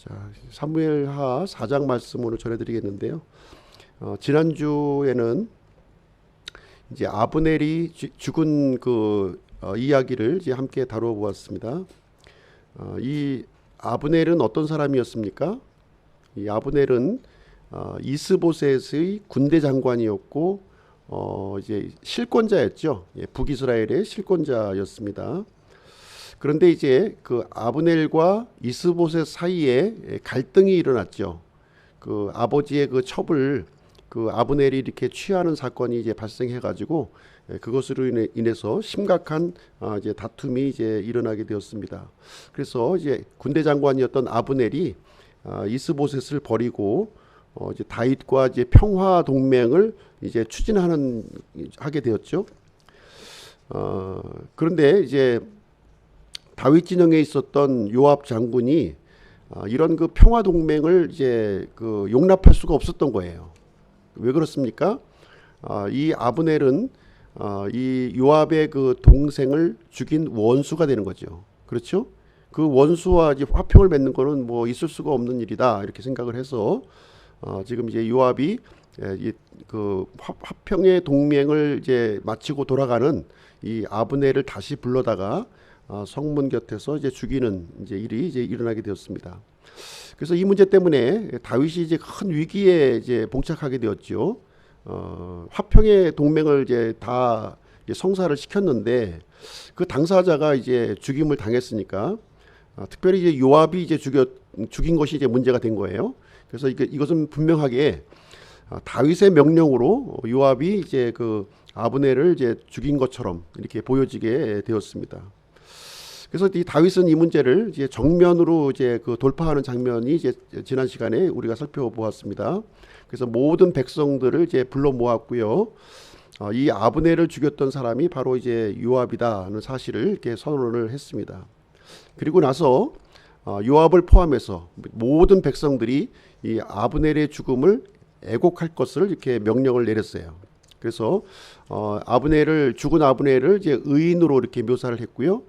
자, 사무엘하 4장 말씀 오늘 전해드리겠는데요. 지난주에는 이제 아브넬이 죽은 그 이야기를 이제 함께 다루어 보았습니다. 이 아브넬은 어떤 사람이었습니까? 이 아브넬은 이스보셋의 군대 장관이었고 이제 실권자였죠. 북이스라엘의 실권자였습니다. 그런데 이제 그 아브넬과 이스보셋 사이에 갈등이 일어났죠. 그 아버지의 그 첩을 그 아브넬이 이렇게 취하는 사건이 이제 발생해가지고 그것으로 인해서 심각한 이제 다툼이 이제 일어나게 되었습니다. 그래서 이제 군대 장관이었던 아브넬이 이스보셋을 버리고 이제 다윗과 이제 평화 동맹을 이제 하게 되었죠. 그런데 이제 다윗 진영에 있었던 요압 장군이 이런 그 평화 동맹을 이제 그 용납할 수가 없었던 거예요. 왜 그렇습니까? 이 아브넬은 이 요압의 그 동생을 죽인 원수가 되는 거죠. 그렇죠? 그 원수와 이제 화평을 맺는 거는 뭐 있을 수가 없는 일이다 이렇게 생각을 해서 지금 이제 요압이 그 화평의 동맹을 이제 마치고 돌아가는 이 아브넬을 다시 불러다가 성문 곁에서 이제 죽이는 이제 일이 이제 일어나게 되었습니다. 그래서 이 문제 때문에 다윗이 이제 큰 위기에 이제 봉착하게 되었죠. 화평의 동맹을 이제 다 성사를 시켰는데 그 당사자가 이제 죽임을 당했으니까 특별히 이제 요압이 이제 죽인 것이 이제 문제가 된 거예요. 그래서 이것은 분명하게 다윗의 명령으로 요압이 이제 그 아브넬을 이제 죽인 것처럼 이렇게 보여지게 되었습니다. 그래서 이 다윗은 이 문제를 이제 정면으로 이제 그 돌파하는 장면이 이제 지난 시간에 우리가 살펴보았습니다. 그래서 모든 백성들을 이제 불러 모았고요. 이 아브넬을 죽였던 사람이 바로 이제 요압이다는 사실을 이렇게 선언을 했습니다. 그리고 나서 요압을 포함해서 모든 백성들이 이 아브넬의 죽음을 애곡할 것을 이렇게 명령을 내렸어요. 그래서 죽은 아브넬을 이제 의인으로 이렇게 묘사를 했고요.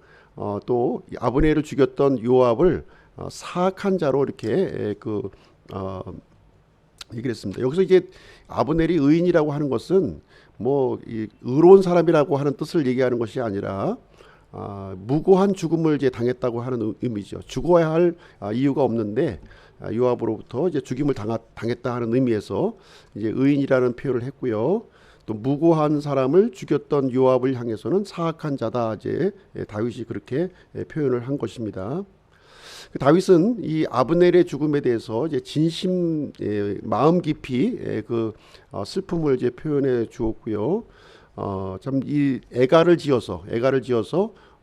또 아브넬을 죽였던 요압을 사악한 자로 이렇게 얘기를 했습니다. 여기서 이제 아브넬이 의인이라고 하는 것은 뭐 의로운 사람이라고 하는 뜻을 얘기하는 것이 아니라 무고한 죽음을 이제 당했다고 하는 의미죠. 죽어야 할 이유가 없는데 요압으로부터 이제 죽임을 당했다 하는 의미에서 이제 의인이라는 표현을 했고요. 또 무고한 사람을 죽였던 요압을 향해서는 사악한 자다. 이제 다윗이 그렇게 표현을 한 것입니다. 다윗은 이 아브넬의 죽음에 대해서 이제 진심 마음 깊이 그 슬픔을 이제 표현해 주었고요. 참 이 애가를 지어서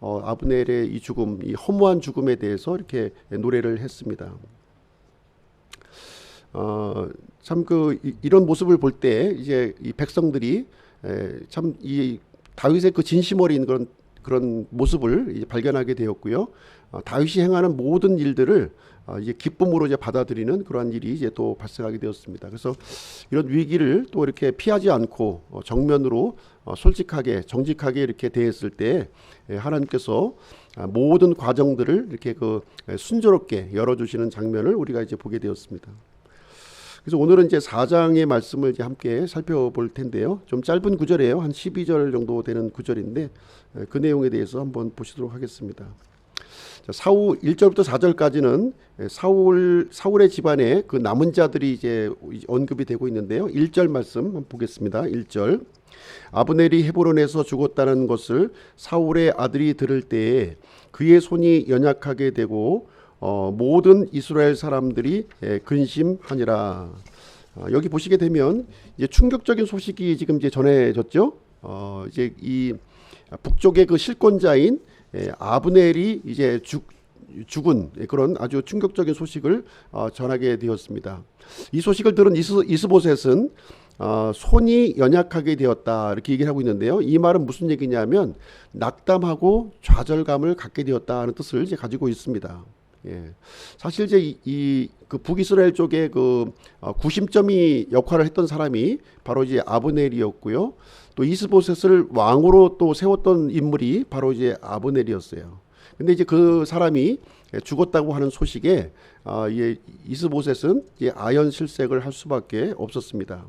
아브넬의 이 죽음, 이 허무한 죽음에 대해서 이렇게 노래를 했습니다. 참 이런 모습을 볼 때 이제 이 백성들이 참 이 다윗의 그 진심 어린 그런 모습을 이제 발견하게 되었고요. 다윗이 행하는 모든 일들을 이제 기쁨으로 이제 받아들이는 그러한 일이 이제 또 발생하게 되었습니다. 그래서 이런 위기를 또 이렇게 피하지 않고 정면으로 솔직하게 정직하게 이렇게 대했을 때 하나님께서 모든 과정들을 이렇게 순조롭게 열어주시는 장면을 우리가 이제 보게 되었습니다. 그래서 오늘은 이제 4장의 말씀을 이제 함께 살펴볼 텐데요. 좀 짧은 구절이에요. 한 12절 정도 되는 구절인데 그 내용에 대해서 한번 보시도록 하겠습니다. 자, 1절부터 4절까지는 사울의 집안에 그 남은 자들이 이제 언급이 되고 있는데요. 1절 말씀 한번 보겠습니다. 1절. 아브넬이 헤브론에서 죽었다는 것을 사울의 아들이 들을 때에 그의 손이 연약하게 되고 모든 이스라엘 사람들이 근심하니라. 여기 보시게 되면 이제 충격적인 소식이 지금 이제 전해졌죠. 이제 이 북쪽의 그 실권자인 아브넬이 이제 죽은 그런 아주 충격적인 소식을 전하게 되었습니다. 이 소식을 들은 이스보셋은 손이 연약하게 되었다 이렇게 얘기를 하고 있는데요. 이 말은 무슨 얘기냐면 낙담하고 좌절감을 갖게 되었다는 뜻을 이제 가지고 있습니다. 사실 이제 그 북이스라엘 쪽에 그 구심점이 역할을 했던 사람이 바로 이제 아브넬이었고요. 또 이스보셋을 왕으로 또 세웠던 인물이 바로 이제 아브넬이었어요. 근데 이제 그 사람이 죽었다고 하는 소식에 이스보셋은 아연 실색을 할 수밖에 없었습니다.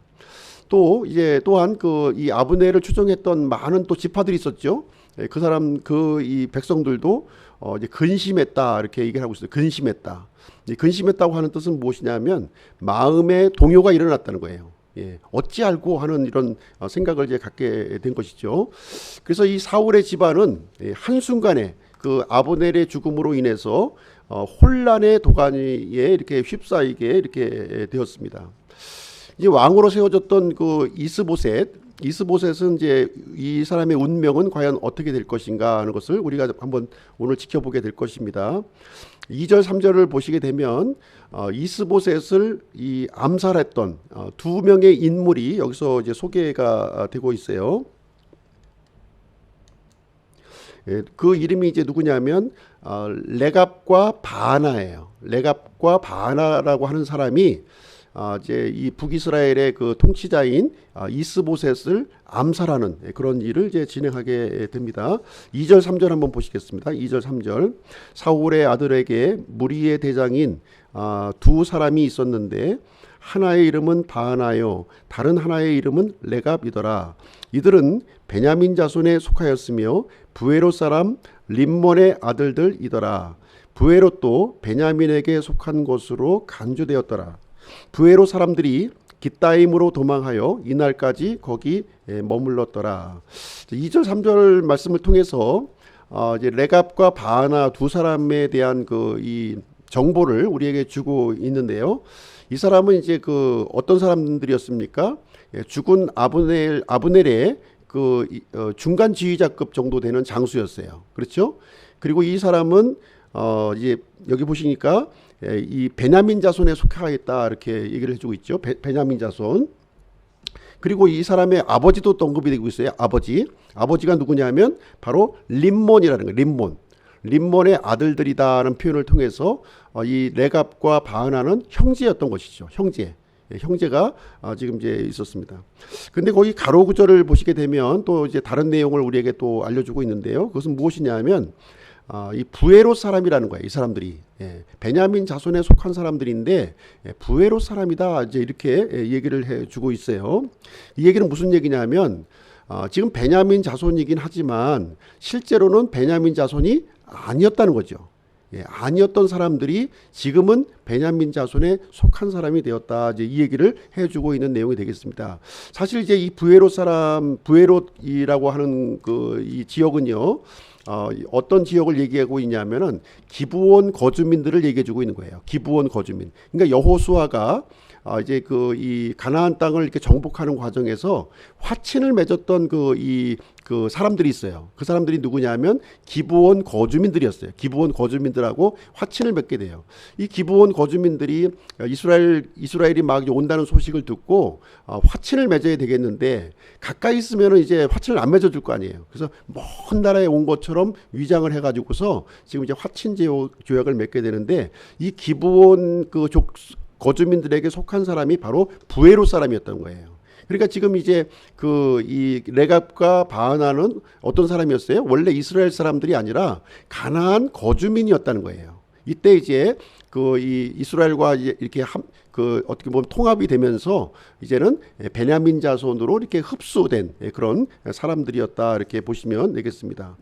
또 이제 또한 그 이 아브넬을 추종했던 많은 또 지파들이 있었죠. 그 사람 이 백성들도 이제 근심했다 이렇게 얘기를 하고 있어요. 근심했다. 근심했다고 하는 뜻은 무엇이냐면 마음의 동요가 일어났다는 거예요. 어찌 알고 하는 이런 생각을 이제 갖게 된 것이죠. 그래서 이 사울의 집안은 한순간에 그 아브넬의 죽음으로 인해서 혼란의 도가니에 이렇게 휩싸이게 이렇게 되었습니다. 이제 왕으로 세워졌던 그 이스보셋은 이제 이 사람의 운명은 과연 어떻게 될 것인가 하는 것을 우리가 한번 오늘 지켜보게 될 것입니다. 2절 3절을 보시게 되면 이스보셋을 암살했던 두 명의 인물이 여기서 이제 소개가 되고 있어요. 그 이름이 이제 누구냐면 레갑과 바하나예요. 레갑과 바하나라고 하는 사람이 이제 이 북이스라엘의 그 통치자인 이스보셋을 암살하는 그런 일을 이제 진행하게 됩니다. 2절 3절 한번 보시겠습니다. 2절 3절 사울의 아들에게 무리의 대장인 두 사람이 있었는데 하나의 이름은 바하나요 다른 하나의 이름은 레갑이더라. 이들은 베냐민 자손에 속하였으며 부에롯 사람 림몬의 아들들이더라. 부에롯도 베냐민에게 속한 것으로 간주되었더라. 부에롯 사람들이 깃다임으로 도망하여 이날까지 거기 머물렀더라. 2절 3절 말씀을 통해서 이제 레갑과 바하나 두 사람에 대한 이 정보를 우리에게 주고 있는데요. 이 사람은 이제 그 어떤 사람들이었습니까? 죽은 아브넬의 중간 지휘자급 정도 되는 장수였어요. 그렇죠? 그리고 이 사람은 이제 여기 보시니까 이 베냐민 자손에 속하였다 이렇게 얘기를 해주고 있죠. 베냐민 자손. 그리고 이 사람의 아버지도 또 언급이 되고 있어요. 아버지가 누구냐면 바로 림몬이라는 거예요. 림몬의 아들들이다라는 표현을 통해서 이 레갑과 바하나는 형제였던 것이죠. 형제가 지금 이제 있었습니다. 근데 거기 가로 구절을 보시게 되면 또 이제 다른 내용을 우리에게 또 알려주고 있는데요. 그것은 무엇이냐면 이 부에롯 사람이라는 거예요. 이 사람들이 베냐민 자손에 속한 사람들인데 부에롯 사람이다 이제 이렇게 얘기를 해주고 있어요. 이 얘기는 무슨 얘기냐면 지금 베냐민 자손이긴 하지만 실제로는 베냐민 자손이 아니었다는 거죠. 아니었던 사람들이 지금은 베냐민 자손에 속한 사람이 되었다. 이제 이 얘기를 해주고 있는 내용이 되겠습니다. 사실 이제 이 부에롯이라고 하는 이 지역은요. 어떤 지역을 얘기하고 있냐면은 기브온 거주민들을 얘기해주고 있는 거예요. 기브온 거주민. 그러니까 여호수아가 이제 이 가나안 땅을 이렇게 정복하는 과정에서 화친을 맺었던 그 사람들이 있어요. 그 사람들이 누구냐면 기브온 거주민들이었어요. 기브온 거주민들하고 화친을 맺게 돼요. 이 기브온 거주민들이 이스라엘이 막 온다는 소식을 듣고 화친을 맺어야 되겠는데 가까이 있으면은 이제 화친을 안 맺어줄 거 아니에요. 그래서 먼 나라에 온 것처럼 위장을 해가지고서 지금 이제 화친 조약을 맺게 되는데 이 기브온 거주민들에게 속한 사람이 바로 부에롯 사람이었던 거예요. 그러니까 지금 이제 이 레갑과 바하나는 어떤 사람이었어요? 원래 이스라엘 사람들이 아니라 가나안 거주민이었다는 거예요. 이때 이제 이 이스라엘과 이렇게 어떻게 보면 통합이 되면서 이제는 베냐민 자손으로 이렇게 흡수된 그런 사람들이었다 이렇게 보시면 되겠습니다.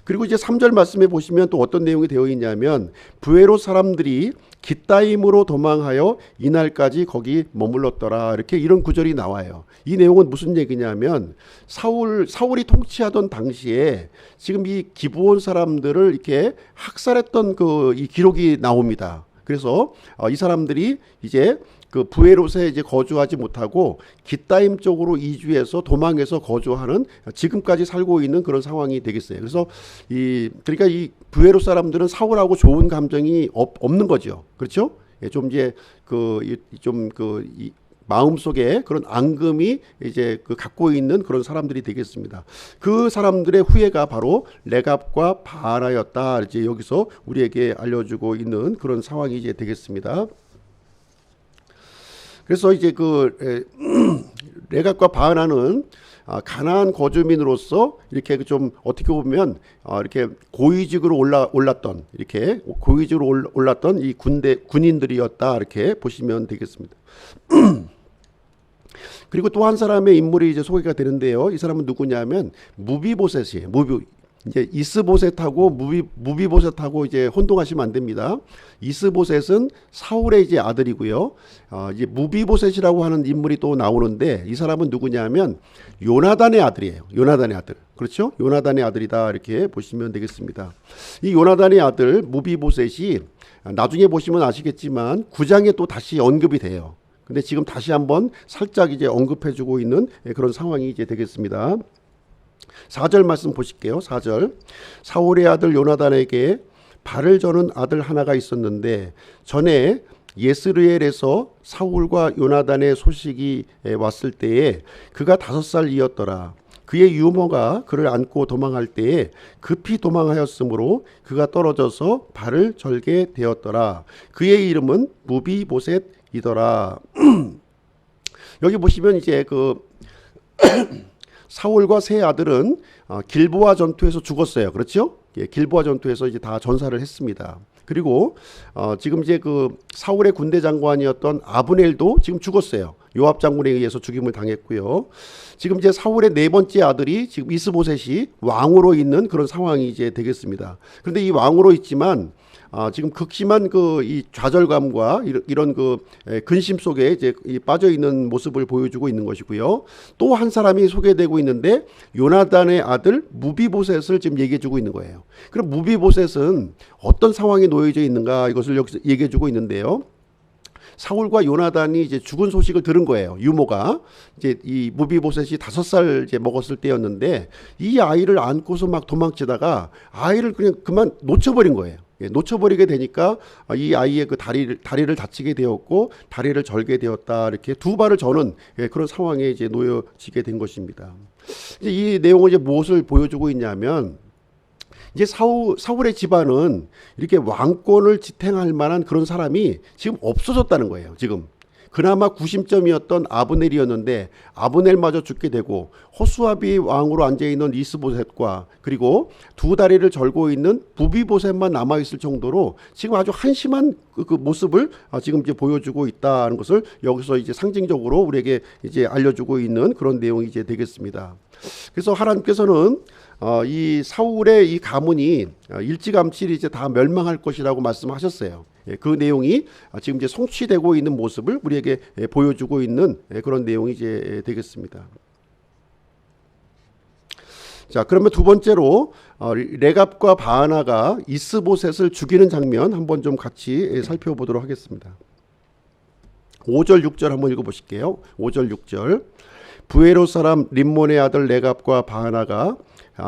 그리고 이제 3절 말씀에 보시면 또 어떤 내용이 되어 있냐면 부에롯 사람들이 깃다임으로 도망하여 이날까지 거기 머물렀더라 이렇게 이런 구절이 나와요. 이 내용은 무슨 얘기냐면 사울이 통치하던 당시에 지금 이 기브온 사람들을 이렇게 학살했던 이 기록이 나옵니다. 그래서 이 사람들이 이제 부에롯에 이제 거주하지 못하고 깃다임 쪽으로 이주해서 도망해서 거주하는 지금까지 살고 있는 그런 상황이 되겠어요. 그래서 그러니까 이 부에롯 사람들은 사울하고 좋은 감정이 없는 거죠. 그렇죠? 좀 이제 이 마음속에 그런 앙금이 이제 갖고 있는 그런 사람들이 되겠습니다. 그 사람들의 후예가 바로 레갑과 바하나였다. 이제 여기서 우리에게 알려주고 있는 그런 상황이 이제 되겠습니다. 그래서 이제 레갑과 바하나는 가나안 거주민으로서 이렇게 좀 어떻게 보면 이렇게 고위직으로 올랐던 이렇게 고위직으로 올랐던 이 군인들이었다 이렇게 보시면 되겠습니다. 그리고 또 한 사람의 인물이 이제 소개가 되는데요. 이 사람은 누구냐면 무비보셋이에요. 이제 이스보셋하고 무비보셋하고 이제 혼동하시면 안 됩니다. 이스보셋은 사울의 이제 아들이고요. 이제 무비보셋이라고 하는 인물이 또 나오는데 이 사람은 누구냐면 요나단의 아들이에요. 요나단의 아들. 그렇죠? 요나단의 아들이다 이렇게 보시면 되겠습니다. 이 요나단의 아들 무비보셋이 나중에 보시면 아시겠지만 9장에 또 다시 언급이 돼요. 근데 지금 다시 한번 살짝 이제 언급해주고 있는 그런 상황이 이제 되겠습니다. 4절 말씀 보실게요. 4절. 사울의 아들 요나단에게 발을 저는 아들 하나가 있었는데 전에 예스르엘에서 사울과 요나단의 소식이 왔을 때에 그가 5살이었더라. 그의 유모가 그를 안고 도망할 때에 급히 도망하였으므로 그가 떨어져서 발을 절게 되었더라. 그의 이름은 무비보셋이더라. 여기 보시면 이제 그 사울과 세 아들은 길보아 전투에서 죽었어요. 그렇죠? 예, 길보아 전투에서 이제 다 전사를 했습니다. 그리고 지금 이제 그 사울의 군대 장관이었던 아브넬도 지금 죽었어요. 요압 장군에 의해서 죽임을 당했고요. 지금 이제 사울의 네 번째 아들이 지금 이스보셋이 왕으로 있는 그런 상황이 이제 되겠습니다. 그런데 이 왕으로 있지만 지금 극심한 그 이 좌절감과 이런 그 근심 속에 이제 빠져 있는 모습을 보여주고 있는 것이고요. 또 한 사람이 소개되고 있는데 요나단의 아들 무비보셋을 지금 얘기해주고 있는 거예요. 그럼 무비보셋은 어떤 상황에 놓여져 있는가 이것을 여기서 얘기해주고 있는데요. 사울과 요나단이 이제 죽은 소식을 들은 거예요. 유모가 이제 이 무비보셋이 5살 이제 먹었을 때였는데 이 아이를 안고서 막 도망치다가 아이를 그냥 그만 놓쳐버린 거예요. 놓쳐버리게 되니까 이 아이의 그 다리를 다치게 되었고 다리를 절게 되었다 이렇게 두 발을 저는 그런 상황에 이제 놓여지게 된 것입니다. 이제 이 내용은 이제 무엇을 보여주고 있냐면 이제 사울의 집안은 이렇게 왕권을 지탱할 만한 그런 사람이 지금 없어졌다는 거예요. 지금 그나마 구심점이었던 아브넬이었는데 아브넬마저 죽게 되고 호수아비 왕으로 앉아있는 이스보셋과 그리고 두 다리를 절고 있는 무비보셋만 남아있을 정도로 지금 아주 한심한 그 모습을 지금 이제 보여주고 있다는 것을 여기서 이제 상징적으로 우리에게 이제 알려주고 있는 그런 내용이 이제 되겠습니다. 그래서 하나님께서는 이 사울의 이 가문이 일찌감치 이제 다 멸망할 것이라고 말씀하셨어요. 그 내용이 지금 이제 성취되고 있는 모습을 우리에게 보여주고 있는 그런 내용이 이제 되겠습니다. 자, 그러면 두 번째로 레갑과 바하나가 이스보셋을 죽이는 장면 한번 좀 같이 살펴보도록 하겠습니다. 5절 6절 한번 읽어보실게요. 5절 6절. 부에롯 사람 림몬의 아들 레갑과 바하나가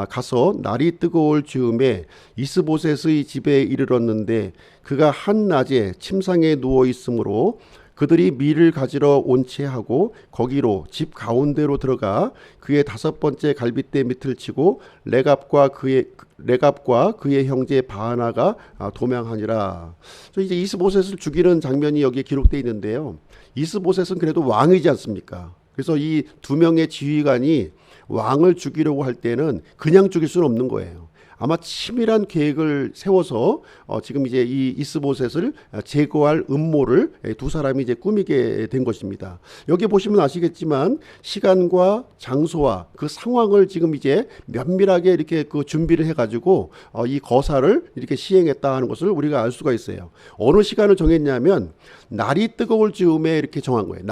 가서 날이 뜨거울 즈음에 이스보셋의 집에 이르렀는데 그가 한낮에 침상에 누워 있으므로 그들이 밀을 가지러 온 채 하고 거기로 집 가운데로 들어가 그의 5번째 갈빗대 밑을 치고 레갑과 그의 형제 바하나가 도망하니라. 이제 이스보셋을 죽이는 장면이 여기에 기록되어 있는데요. 이스보셋은 그래도 왕이지 않습니까? 그래서 이 두 명의 지휘관이 왕을 죽이려고 할 때는 그냥 죽일 수는 없는 거예요. 아마 치밀한 계획을 세워서 지금 이제 이 이스보셋을 제거할 음모를 두 사람이 이제 꾸미게 된 것입니다. 여기 보시면 아시겠지만 시간과 장소와 그 상황을 지금 이제 면밀하게 이렇게 그 준비를 해가지고 이 거사를 이렇게 시행했다 하는 것을 우리가 알 수가 있어요. 어느 시간을 정했냐면 날이 뜨거울 즈음에 이렇게 정한 거예요.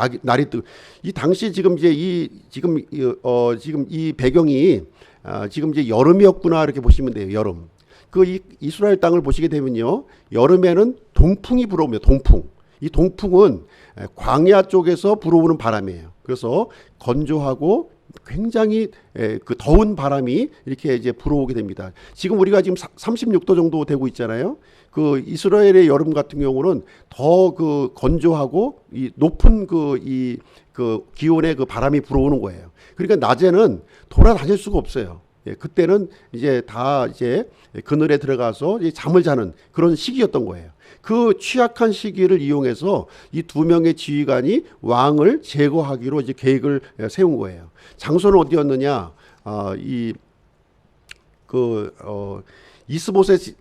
이 당시 지금 이제 지금 이 배경이 지금 이제 여름이었구나 이렇게 보시면 돼요. 여름. 이스라엘 땅을 보시게 되면요. 여름에는 동풍이 불어옵니다. 동풍. 이 동풍은 광야 쪽에서 불어오는 바람이에요. 그래서 건조하고 굉장히 그 더운 바람이 이렇게 이제 불어오게 됩니다. 지금 우리가 지금 36도 정도 되고 있잖아요. 그 이스라엘의 여름 같은 경우는 더 그 건조하고 이 높은 그 기온의 그 바람이 불어오는 거예요. 그러니까 낮에는 돌아다닐 수가 없어요. 그때는 이제 다 이제 그늘에 들어가서 이제 잠을 자는 그런 시기였던 거예요. 그 취약한 시기를 이용해서 이 두 명의 지휘관이 왕을 제거하기로 이제 계획을 세운 거예요. 장소는 어디였느냐?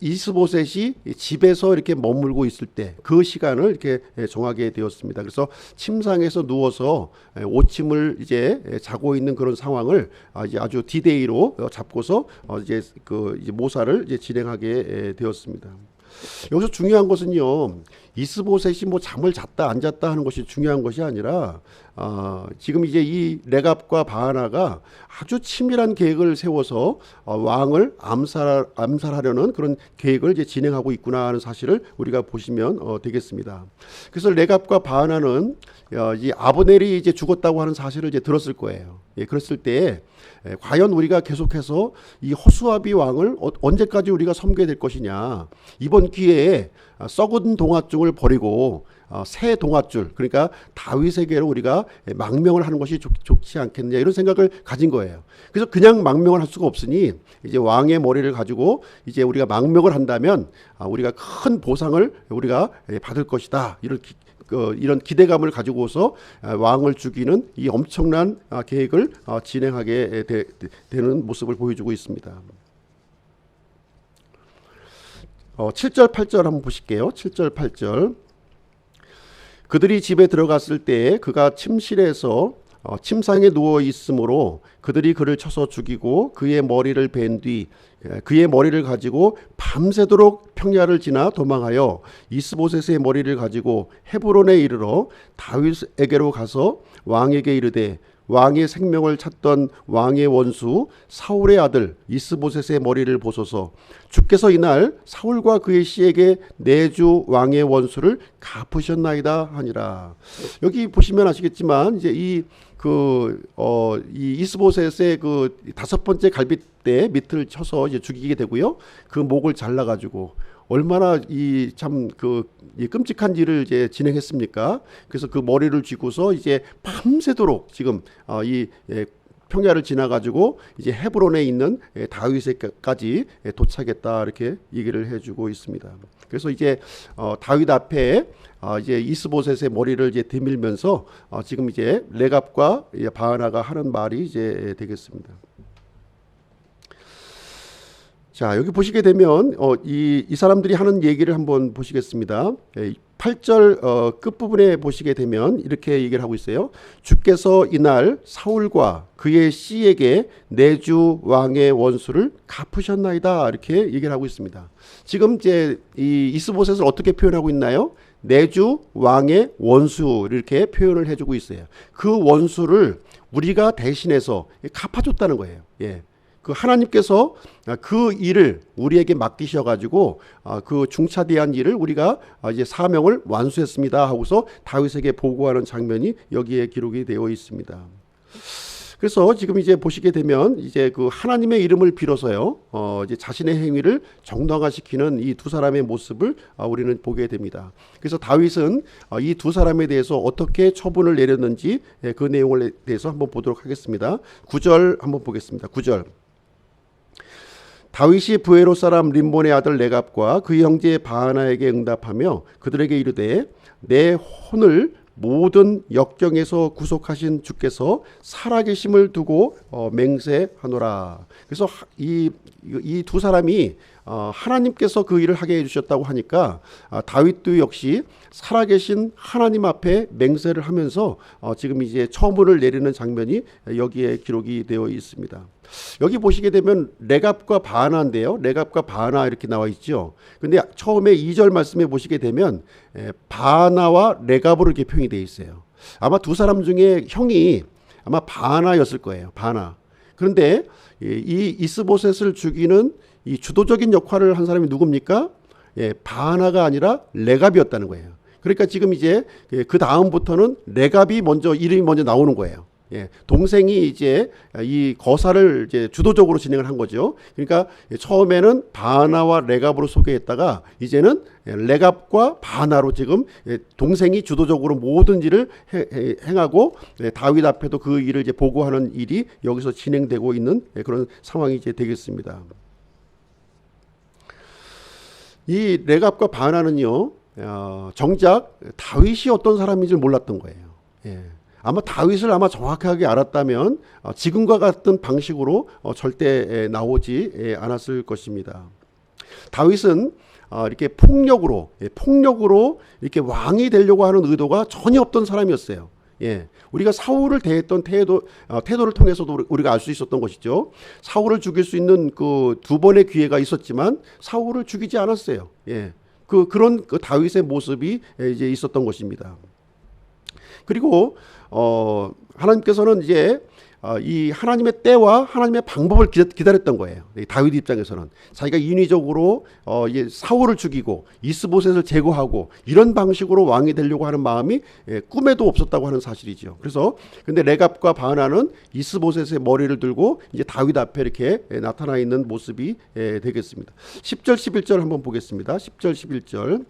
이스보셋이 집에서 이렇게 머물고 있을 때 그 시간을 이렇게 정하게 되었습니다. 그래서 침상에서 누워서 오침을 이제 자고 있는 그런 상황을 이제 아주 디데이로 잡고서 이제 이제 모사를 이제 진행하게 되었습니다. 여기서 중요한 것은요, 이스보셋이 뭐 잠을 잤다 안 잤다 하는 것이 중요한 것이 아니라 지금 이제 이 레갑과 바하나가 아주 치밀한 계획을 세워서 왕을 암살하려는 그런 계획을 이제 진행하고 있구나 하는 사실을 우리가 보시면 되겠습니다. 그래서 레갑과 바하나는 이 아브넬이 이제 죽었다고 하는 사실을 이제 들었을 거예요. 예, 그랬을 때 과연 우리가 계속해서 이 호수아비 왕을 언제까지 우리가 섬겨야 될 것이냐. 이번 기회에 썩은 동아줄을 버리고 새 동아줄, 그러니까 다윗에게로 우리가 망명을 하는 것이 좋지 않겠느냐, 이런 생각을 가진 거예요. 그래서 그냥 망명을 할 수가 없으니 이제 왕의 머리를 가지고 이제 우리가 망명을 한다면 우리가 큰 보상을 우리가 받을 것이다, 이런 기대감을 가지고서 왕을 죽이는 이 엄청난 계획을 진행하게 되는 모습을 보여주고 있습니다. 7절 8절 한번 보실게요. 7절 8절. 그들이 집에 들어갔을 때 그가 침실에서 침상에 누워 있으므로 그들이 그를 쳐서 죽이고 그의 머리를 벤 뒤 그의 머리를 가지고 밤새도록 평야를 지나 도망하여 이스보셋의 머리를 가지고 헤브론에 이르러 다윗에게로 가서 왕에게 이르되 왕의 생명을 찾던 왕의 원수 사울의 아들 이스보셋의 머리를 보소서. 주께서 이날 사울과 그의 씨에게 내주 왕의 원수를 갚으셨나이다 하니라. 여기 보시면 아시겠지만 이제 이 이스보셋의 그 다섯 번째 갈빗대 밑을 쳐서 이제 죽이게 되고요. 그 목을 잘라가지고 얼마나 이 끔찍한 일을 이제 진행했습니까? 그래서 그 머리를 쥐고서 이제 밤새도록 지금 평야를 지나가지고 이제 헤브론에 있는 다윗에까지 도착했다, 이렇게 얘기를 해주고 있습니다. 그래서 이제 다윗 앞에 이제 이스보셋의 머리를 이제 대밀면서 지금 이제 레갑과 바하나가 하는 말이 이제 되겠습니다. 자, 여기 보시게 되면 이 사람들이 하는 얘기를 한번 보시겠습니다. 8절 끝부분에 보시게 되면 이렇게 얘기를 하고 있어요. 주께서 이날 사울과 그의 씨에게 내주 왕의 원수를 갚으셨나이다, 이렇게 얘기를 하고 있습니다. 지금 이제 이 이스보셋을 어떻게 표현하고 있나요? 내주 왕의 원수, 이렇게 표현을 해주고 있어요. 그 원수를 우리가 대신해서 갚아줬다는 거예요. 예. 그 하나님께서 그 일을 우리에게 맡기셔가지고 그 중차대한 일을 우리가 이제 사명을 완수했습니다 하고서 다윗에게 보고하는 장면이 여기에 기록이 되어 있습니다. 그래서 지금 이제 보시게 되면 이제 그 하나님의 이름을 빌어서요, 이제 자신의 행위를 정당화시키는 이 두 사람의 모습을 우리는 보게 됩니다. 그래서 다윗은 이 두 사람에 대해서 어떻게 처분을 내렸는지 그 내용을 대해서 한번 보도록 하겠습니다. 9절 한번 보겠습니다. 9절. 다윗이 브에로 사람 림몬의 아들 레갑과 그 형제 바하나에게 응답하며 그들에게 이르되 내 혼을 모든 역경에서 구속하신 주께서 살아계심을 두고 맹세하노라. 그래서 이 두 사람이 하나님께서 그 일을 하게 해주셨다고 하니까 다윗도 역시 살아계신 하나님 앞에 맹세를 하면서 지금 이제 처분을 내리는 장면이 여기에 기록이 되어 있습니다. 여기 보시게 되면 레갑과 바하나인데요. 레갑과 바하나 이렇게 나와 있죠. 근데 처음에 2절 말씀에 보시게 되면 바하나와 레갑으로 이렇게 표현이 되어 있어요. 아마 두 사람 중에 형이 아마 바하나였을 거예요. 바하나. 그런데 이 이스보셋을 죽이는 이 주도적인 역할을 한 사람이 누굽니까? 바하나가 아니라 레갑이었다는 거예요. 그러니까 지금 이제 그 다음부터는 레갑이 이름이 먼저 나오는 거예요. 예, 동생이 이제 이 거사를 이제 주도적으로 진행을 한 거죠. 그러니까 처음에는 바나와 레갑으로 소개했다가 이제는 레갑과 바나로 지금 동생이 주도적으로 모든 일을 행하고 다윗 앞에도 그 일을 이제 보고하는 일이 여기서 진행되고 있는 그런 상황이 이제 되겠습니다. 이 레갑과 바나는요, 정작 다윗이 어떤 사람인지 몰랐던 거예요. 예. 아마 다윗을 정확하게 알았다면 지금과 같은 방식으로 절대 나오지 않았을 것입니다. 다윗은 이렇게 폭력으로 이렇게 왕이 되려고 하는 의도가 전혀 없던 사람이었어요. 예, 우리가 사울을 대했던 태도를 통해서도 우리가 알 수 있었던 것이죠. 사울을 죽일 수 있는 그 두 번의 기회가 있었지만 사울을 죽이지 않았어요. 예, 그런 다윗의 모습이 이제 있었던 것입니다. 그리고 하나님께서는 이제 이 하나님의 때와 하나님의 방법을 기다렸던 거예요. 다윗 입장에서는 자기가 인위적으로 사울을 죽이고 이스보셋을 제거하고 이런 방식으로 왕이 되려고 하는 마음이 꿈에도 없었다고 하는 사실이죠. 그래서 근데 레갑과 바나는 이스보셋의 머리를 들고 이제 다윗 앞에 이렇게 나타나 있는 모습이 되겠습니다. 10절 11절 한번 보겠습니다. 10절 11절.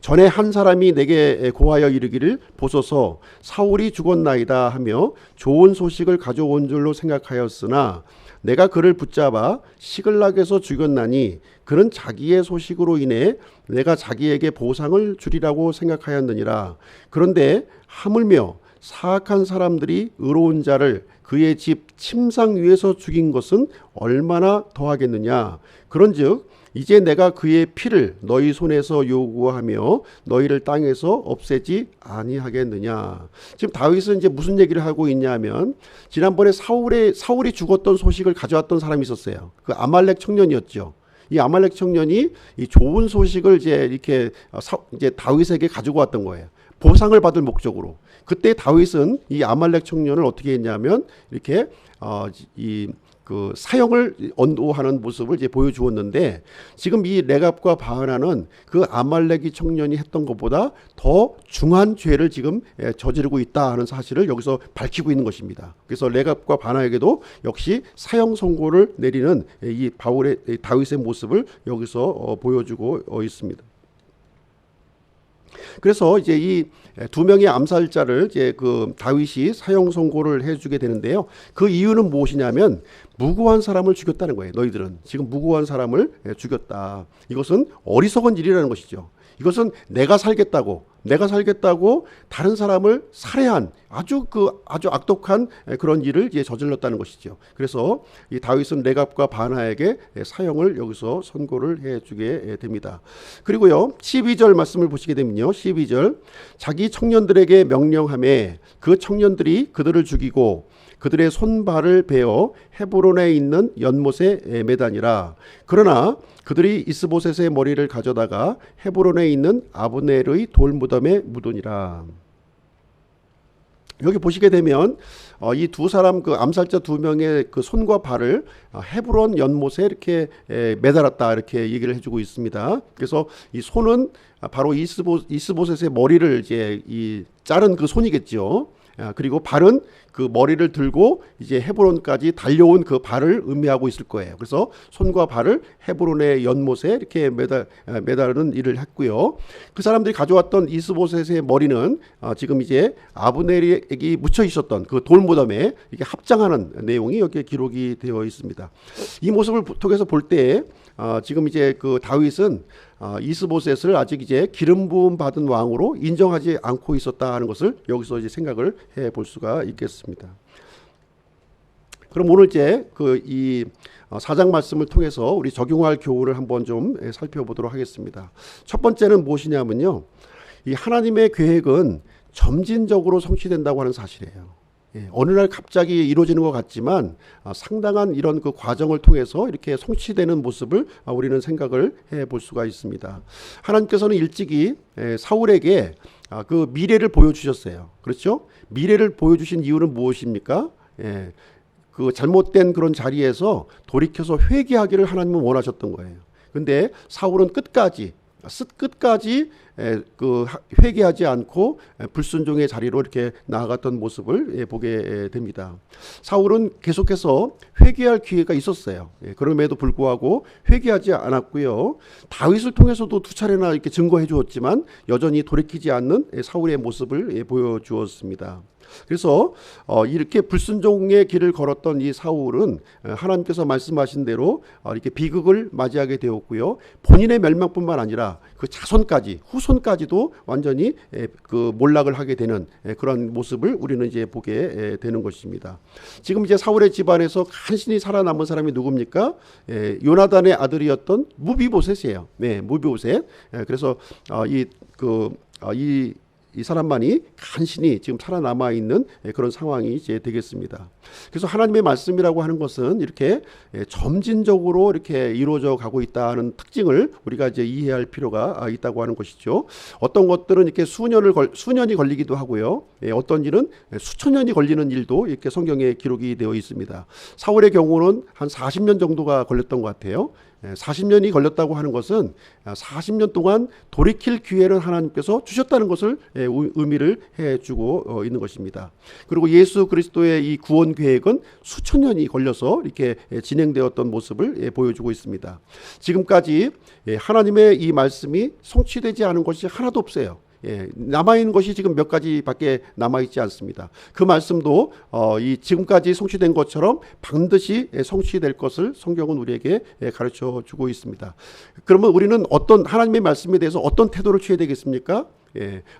전에 한 사람이 내게 고하여 이르기를 보소서 사울이 죽었나이다 하며 좋은 소식을 가져온 줄로 생각하였으나 내가 그를 붙잡아 시글락에서 죽였나니 그는 자기의 소식으로 인해 내가 자기에게 보상을 주리라고 생각하였느니라. 그런데 하물며 사악한 사람들이 의로운 자를 그의 집 침상 위에서 죽인 것은 얼마나 더하겠느냐. 그런즉 이제 내가 그의 피를 너희 손에서 요구하며 너희를 땅에서 없애지 아니하겠느냐. 지금 다윗은 이제 무슨 얘기를 하고 있냐면 지난번에 사울이 죽었던 소식을 가져왔던 사람이 있었어요. 그 아말렉 청년이었죠. 이 아말렉 청년이 이 좋은 소식을 이제 다윗에게 가지고 왔던 거예요. 보상을 받을 목적으로. 그때 다윗은 이 아말렉 청년을 어떻게 했냐면 이렇게 그 사형을 언도하는 모습을 이제 보여주었는데 지금 이 레갑과 바나는 그 아말렉이 청년이 했던 것보다 더 중한 죄를 지금 저지르고 있다 하는 사실을 여기서 밝히고 있는 것입니다. 그래서 레갑과 바나에게도 역시 사형 선고를 내리는 이 다윗의 모습을 여기서 보여주고 있습니다. 그래서 이제 이 두 명의 암살자를 이제 그 다윗이 사형 선고를 해주게 되는데요. 그 이유는 무엇이냐면 무고한 사람을 죽였다는 거예요. 너희들은 지금 무고한 사람을 죽였다. 이것은 어리석은 일이라는 것이죠. 이것은 내가 살겠다고 다른 사람을 살해한 아주 악독한 그런 일을 이제 저질렀다는 것이죠. 그래서 이 다윗은 레갑과 바나에게 사형을 여기서 선고를 해주게 됩니다. 그리고요 12절 말씀을 보시게 되면요 12절 자기 청년들에게 명령하매 그 청년들이 그들을 죽이고 그들의 손발을 베어 헤브론에 있는 연못에 매다니라. 그러나 그들이 이스보셋의 머리를 가져다가 헤브론에 있는 아브넬의 돌무덤에 묻으니라. 여기 보시게 되면 이 두 사람 그 암살자 두 명의 그 손과 발을 헤브론 연못에 이렇게 매달았다 이렇게 얘기를 해주고 있습니다. 그래서 이 손은 바로 이스보셋의 머리를 이제 자른 그 손이겠죠. 그리고 발은 그 머리를 들고 이제 헤브론까지 달려온 그 발을 의미하고 있을 거예요. 그래서 손과 발을 헤브론의 연못에 이렇게 매다르는 일을 했고요. 그 사람들이 가져왔던 이스보셋의 머리는 지금 이제 아브넬이 묻혀 있었던 그 돌무덤에 이게 합장하는 내용이 여기에 기록이 되어 있습니다. 이 모습을 통해서 볼 때 지금 이제 그 다윗은 이스보셋을 아직 이제 기름 부음 받은 왕으로 인정하지 않고 있었다 하는 것을 여기서 이제 생각을 해 볼 수가 있겠습니다. 그럼 오늘 이제 이 4장 말씀을 통해서 우리 적용할 교훈을 한번 좀 살펴보도록 하겠습니다. 첫 번째는 무엇이냐면요, 이 하나님의 계획은 점진적으로 성취된다고 하는 사실이에요. 어느 날 갑자기 이루어지는 것 같지만 상당한 이런 그 과정을 통해서 이렇게 성취되는 모습을 우리는 생각을 해볼 수가 있습니다. 하나님께서는 일찍이 사울에게 그 미래를 보여주셨어요. 그렇죠? 미래를 보여주신 이유는 무엇입니까? 그 잘못된 그런 자리에서 돌이켜서 회개하기를 하나님은 원하셨던 거예요. 근데 사울은 끝까지 그 회개하지 않고 불순종의 자리로 이렇게 나아갔던 모습을 보게 됩니다. 사울은 계속해서 회개할 기회가 있었어요. 그럼에도 불구하고 회개하지 않았고요. 다윗을 통해서도 두 차례나 이렇게 증거해 주었지만 여전히 돌이키지 않는 사울의 모습을 보여주었습니다. 그래서 이렇게 불순종의 길을 걸었던 이 사울은 하나님께서 말씀하신 대로 이렇게 비극을 맞이하게 되었고요. 본인의 멸망뿐만 아니라 그 자손까지 후손까지도 완전히 그 몰락을 하게 되는 그런 모습을 우리는 이제 보게 되는 것입니다. 지금 이제 사울의 집안에서 간신히 살아남은 사람이 누굽니까? 요나단의 아들이었던 무비보셋이에요. 네, 무비보셋. 그래서 이 사람만이 간신히 지금 살아남아 있는 그런 상황이 이제 되겠습니다. 그래서 하나님의 말씀이라고 하는 것은 이렇게 점진적으로 이렇게 이루어져 가고 있다는 특징을 우리가 이제 이해할 필요가 있다고 하는 것이죠. 어떤 것들은 이렇게 수년이 걸리기도 하고요. 어떤 일은 수천 년이 걸리는 일도 이렇게 성경에 기록이 되어 있습니다. 사울의 경우는 한 40년 정도가 걸렸던 것 같아요. 40년이 걸렸다고 하는 것은 40년 동안 돌이킬 기회를 하나님께서 주셨다는 것을 의미를 해주고 있는 것입니다. 그리고 예수 그리스도의 이 구원 계획은 수천 년이 걸려서 이렇게 진행되었던 모습을 보여주고 있습니다. 지금까지 하나님의 이 말씀이 성취되지 않은 것이 하나도 없어요. 남아있는 것이 지금 몇 가지밖에 남아있지 않습니다. 그 말씀도 이 지금까지 성취된 것처럼 반드시 성취될 것을 성경은 우리에게 가르쳐 주고 있습니다. 그러면 우리는 어떤 하나님의 말씀에 대해서 어떤 태도를 취해야 되겠습니까?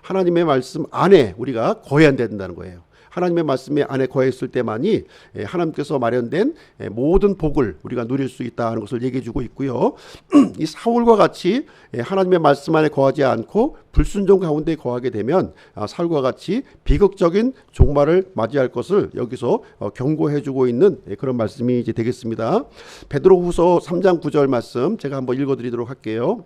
하나님의 말씀 안에 우리가 거해야 된다는 거예요. 하나님의 말씀에 안에 거했을 때만이 하나님께서 마련된 모든 복을 우리가 누릴 수 있다는 것을 얘기해 주고 있고요. 이 사울과 같이 하나님의 말씀 안에 거하지 않고 불순종 가운데 거하게 되면 사울과 같이 비극적인 종말을 맞이할 것을 여기서 경고해 주고 있는 그런 말씀이 이제 되겠습니다. 베드로후서 3장 9절 말씀 제가 한번 읽어 드리도록 할게요.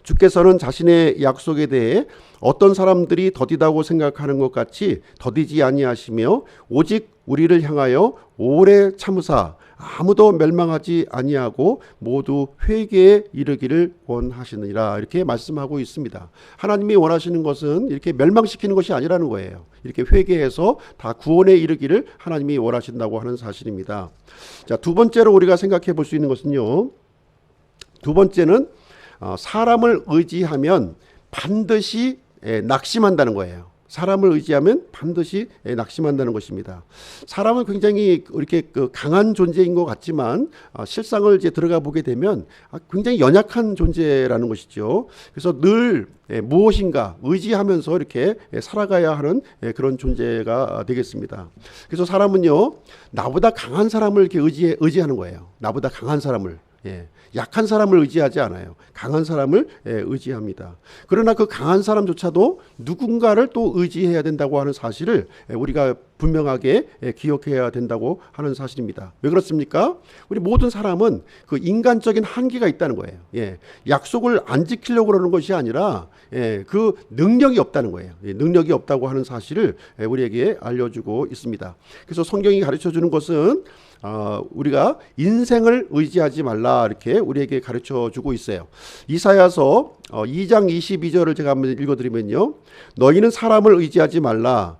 주께서는 자신의 약속에 대해 어떤 사람들이 더디다고 생각하는 것 같이 더디지 아니하시며 오직 우리를 향하여 오래 참으사 아무도 멸망하지 아니하고 모두 회개에 이르기를 원하시느니라 이렇게 말씀하고 있습니다. 하나님이 원하시는 것은 이렇게 멸망시키는 것이 아니라는 거예요. 이렇게 회개해서 다 구원에 이르기를 하나님이 원하신다고 하는 사실입니다. 자, 두 번째로 우리가 생각해 볼 수 있는 것은요. 두 번째는 사람을 의지하면 반드시 낙심한다는 거예요. 사람을 의지하면 반드시 낙심한다는 것입니다. 사람은 굉장히 이렇게 강한 존재인 것 같지만 실상을 이제 들어가 보게 되면 굉장히 연약한 존재라는 것이죠. 그래서 늘 무엇인가 의지하면서 이렇게 살아가야 하는 그런 존재가 되겠습니다. 그래서 사람은요, 나보다 강한 사람을 이렇게 의지하는 거예요. 나보다 강한 사람을. 약한 사람을 의지하지 않아요. 강한 사람을 의지합니다. 그러나 그 강한 사람조차도 누군가를 또 의지해야 된다고 하는 사실을 우리가 분명하게 기억해야 된다고 하는 사실입니다. 왜 그렇습니까? 우리 모든 사람은 그 인간적인 한계가 있다는 거예요. 약속을 안 지키려고 그러는 것이 아니라 그 능력이 없다는 거예요. 능력이 없다고 하는 사실을 우리에게 알려주고 있습니다. 그래서 성경이 가르쳐주는 것은 우리가 인생을 의지하지 말라 이렇게 우리에게 가르쳐주고 있어요. 이사야서 2장 22절을 제가 한번 읽어드리면요. 너희는 사람을 의지하지 말라.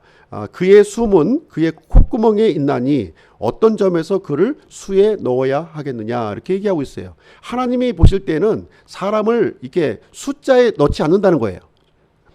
그의 숨은 그의 콧구멍에 있나니 어떤 점에서 그를 수에 넣어야 하겠느냐 이렇게 얘기하고 있어요. 하나님이 보실 때는 사람을 이렇게 숫자에 넣지 않는다는 거예요.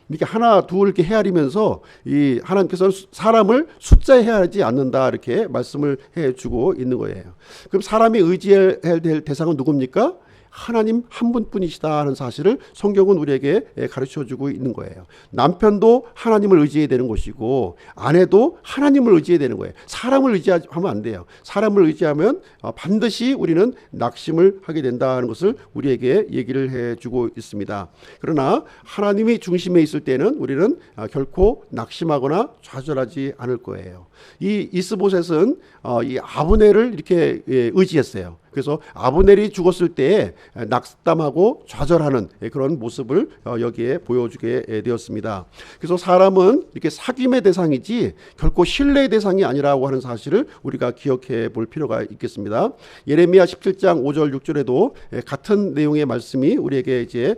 이렇게 하나 둘 이렇게 헤아리면서 이 하나님께서는 사람을 숫자에 헤아리지 않는다 이렇게 말씀을 해주고 있는 거예요. 그럼 사람이 의지해야 될 대상은 누굽니까? 하나님 한 분뿐이시다 하는 사실을 성경은 우리에게 가르쳐주고 있는 거예요. 남편도 하나님을 의지해야 되는 것이고 아내도 하나님을 의지해야 되는 거예요. 사람을 의지하면 안 돼요. 사람을 의지하면 반드시 우리는 낙심을 하게 된다는 것을 우리에게 얘기를 해주고 있습니다. 그러나 하나님이 중심에 있을 때는 우리는 결코 낙심하거나 좌절하지 않을 거예요. 이 이스보셋은 이 아브넬을 이렇게 의지했어요. 그래서 아브넬이 죽었을 때 낙담하고 좌절하는 그런 모습을 여기에 보여주게 되었습니다. 그래서 사람은 이렇게 사귐의 대상이지 결코 신뢰의 대상이 아니라고 하는 사실을 우리가 기억해 볼 필요가 있겠습니다. 예레미야 17장 5절 6절에도 같은 내용의 말씀이 우리에게 이제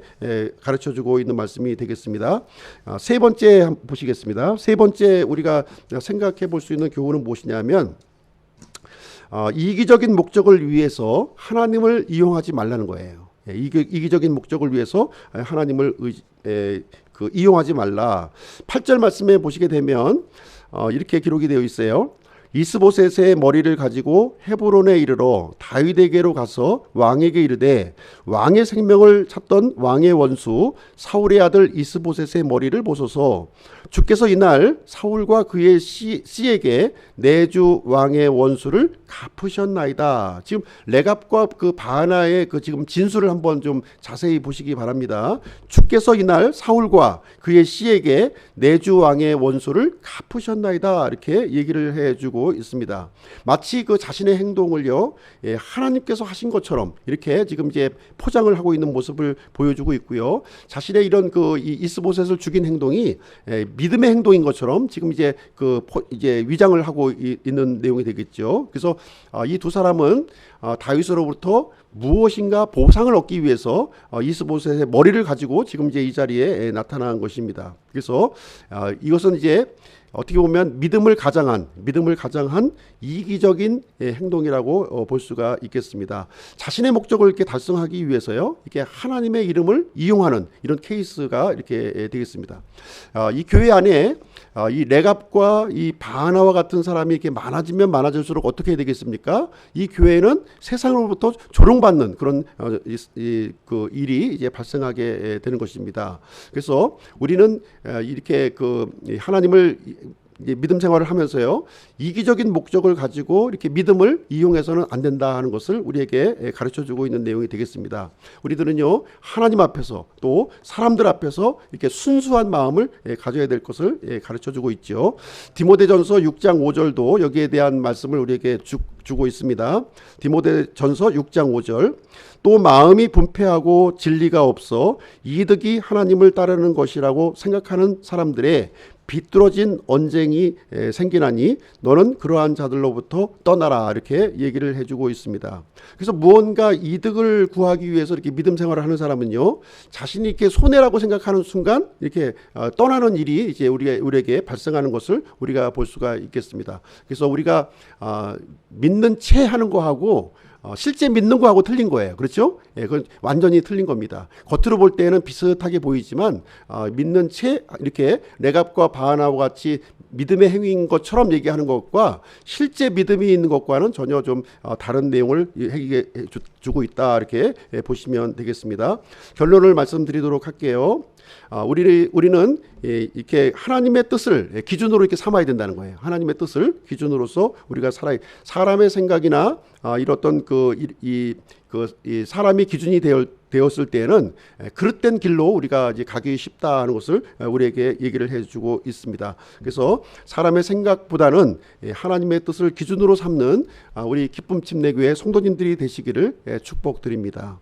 가르쳐 주고 있는 말씀이 되겠습니다. 세 번째 보시겠습니다. 세 번째 우리가 생각해 볼 수 있는 교훈은 무엇이냐면 이기적인 목적을 위해서 하나님을 이용하지 말라는 거예요. 이기적인 목적을 위해서 하나님을 이용하지 말라. 8절 말씀에 보시게 되면 이렇게 기록이 되어 있어요. 이스보셋의 머리를 가지고 헤브론에 이르러 다윗에게로 가서 왕에게 이르되 왕의 생명을 찾던 왕의 원수 사울의 아들 이스보셋의 머리를 보소서. 주께서 이날 사울과 그의 씨에게 내 주 왕의 원수를 갚으셨나이다. 지금 레갑과 그 바하나의 그 지금 진술을 한번 좀 자세히 보시기 바랍니다. 주께서 이날 사울과 그의 씨에게 내 주 왕의 원수를 갚으셨나이다. 이렇게 얘기를 해주고 있습니다. 마치 그 자신의 행동을요, 하나님께서 하신 것처럼 이렇게 지금 이제 포장을 하고 있는 모습을 보여주고 있고요. 자신의 이런 그 이스보셋을 죽인 행동이 믿음의 행동인 것처럼 지금 이제 이제 위장을 하고 있는 내용이 되겠죠. 그래서 이 두 사람은 다윗으로부터 무엇인가 보상을 얻기 위해서 이스보셋의 머리를 가지고 지금 이제 이 자리에 나타난 것입니다. 그래서 이것은 이제 어떻게 보면 믿음을 가장한 이기적인 행동이라고 볼 수가 있겠습니다. 자신의 목적을 이렇게 달성하기 위해서요, 이렇게 하나님의 이름을 이용하는 이런 케이스가 이렇게 되겠습니다. 이 교회 안에 이 레갑과 이 바하나와 같은 사람이 이렇게 많아지면 많아질수록 어떻게 되겠습니까? 이 교회는 세상으로부터 조롱받는 그런 그 일이 이제 발생하게 되는 것입니다. 그래서 우리는 이렇게 그 하나님을 믿음 생활을 하면서요, 이기적인 목적을 가지고 이렇게 믿음을 이용해서는 안 된다 하는 것을 우리에게 가르쳐 주고 있는 내용이 되겠습니다. 우리들은요, 하나님 앞에서 또 사람들 앞에서 이렇게 순수한 마음을 가져야 될 것을 가르쳐 주고 있죠. 디모데전서 6장 5절도 여기에 대한 말씀을 우리에게 주고 있습니다. 디모데전서 6장 5절. 또 마음이 분패하고 진리가 없어 이득이 하나님을 따르는 것이라고 생각하는 사람들의 비뚤어진 언쟁이 생기나니 너는 그러한 자들로부터 떠나라. 이렇게 얘기를 해주고 있습니다. 그래서 무언가 이득을 구하기 위해서 이렇게 믿음 생활을 하는 사람은요, 자신이 이렇게 손해라고 생각하는 순간 이렇게 떠나는 일이 이제 우리에게 발생하는 것을 우리가 볼 수가 있겠습니다. 그래서 우리가 믿는 채 하는 거하고 실제 믿는 거하고 틀린 거예요. 그렇죠? 그건 완전히 틀린 겁니다. 겉으로 볼 때는 비슷하게 보이지만 믿는 채 이렇게 레갑과 바하나와 같이 믿음의 행위인 것처럼 얘기하는 것과 실제 믿음이 있는 것과는 전혀 좀 다른 내용을 얘기해 주고 있다. 이렇게 보시면 되겠습니다. 결론을 말씀드리도록 할게요. 우리는 이렇게 하나님의 뜻을 기준으로 이렇게 삼아야 된다는 거예요. 하나님의 뜻을 기준으로서 우리가 사람의 생각이나 이런 어떤 이 사람이 기준이 되었을 때는 그릇된 길로 우리가 이제 가기 쉽다 하는 것을 우리에게 얘기를 해주고 있습니다. 그래서 사람의 생각보다는 하나님의 뜻을 기준으로 삼는 우리 기쁨 침례교회 성도님들이 되시기를 축복드립니다.